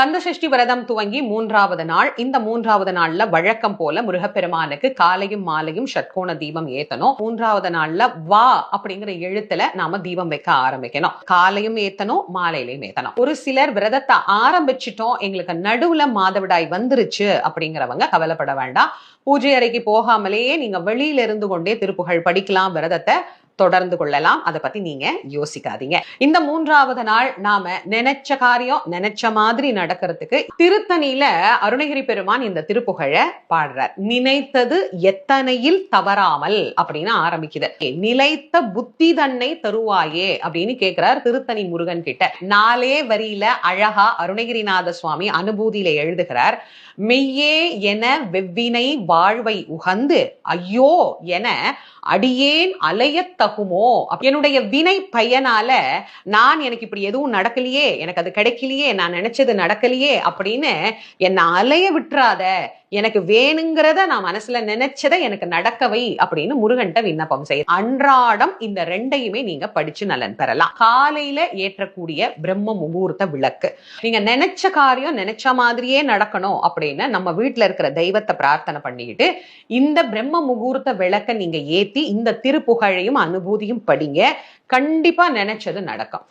கந்தசஷ்டி விரதம் துவங்கி 3வது நாள். இந்த 3வது நாள்ல வழக்கம் போல முருகப்பெருமானுக்கு காலையும் மாலையும் ஷட்கோண தீபம் ஏத்தணும். 3வது நாள்ல வா அப்படிங்கிற எழுத்துல நாம தீபம் வைக்க ஆரம்பிக்கணும். காலையும் ஏத்தணும், மாலையிலையும் ஏத்தணும். ஒரு சிலர் விரதத்தை ஆரம்பிச்சிட்டோம், எங்களுக்கு நடுவுல மாதவிடாய் வந்துருச்சு அப்படிங்கிறவங்க கவலைப்பட வேண்டாம். பூஜை அறைக்கு போகாமலேயே நீங்க வெளியில இருந்து கொண்டே திருப்புகழ் படிக்கலாம், விரதத்தை தொடர்ந்து கொள்ளலாம். அதை பத்தி நீங்க யோசிக்காதீங்க. இந்த 3வது நாள் நாம நினைச்ச காரியம் நினைச்ச மாதிரி நடக்கிறதுக்கு திருத்தணியில அருணகிரி பெருமான் இந்த திருப்புகழ பாடுறார். நினைத்தது எத்தனையில் தவறாமல் அப்படின்னு ஆரம்பிக்குது. நிலைத்த புத்தி தன்னை தருவாயே அப்படின்னு கேட்கிறார் திருத்தணி முருகன் கிட்ட. 4 வரியில அழகா அருணகிரிநாத சுவாமி அனுபூதியில எழுதுகிறார். மெய்யே என வெவ்வினை வாழ்வை உகந்து ஐயோ என அடியேன் அலையத்தகுமோ. என்னுடைய வினை பயனால எனக்கு இப்படி எதுவும் நடக்கலையே, எனக்கு அது கிடைக்கலையே, நான் நினைச்சது நடக்கலையே அப்படின்னு என்ன அலைய விட்டுறாத, எனக்கு வேணுங்கிறத நான் மனசுல நினைச்சதை எனக்கு நடக்கவை அப்படின்னு முருகன்ட்ட விண்ணப்பம் செய்ய. அன்றாடம் இந்த 2ஐயுமே நீங்க படிச்சு நலன் பெறலாம். காலையில ஏற்றக்கூடிய பிரம்ம முகூர்த்த விளக்கு, நீங்க நினைச்ச காரியம் நினைச்ச மாதிரியே நடக்கணும் அப்படின்னு நம்ம வீட்டுல இருக்கிற தெய்வத்தை பிரார்த்தனை பண்ணிக்கிட்டு இந்த பிரம்ம முகூர்த்த விளக்க நீங்க ஏத்தி இந்த திருப்புகழையும் அனுபூதியும் படிங்க. கண்டிப்பா நினைச்சது நடக்கும்.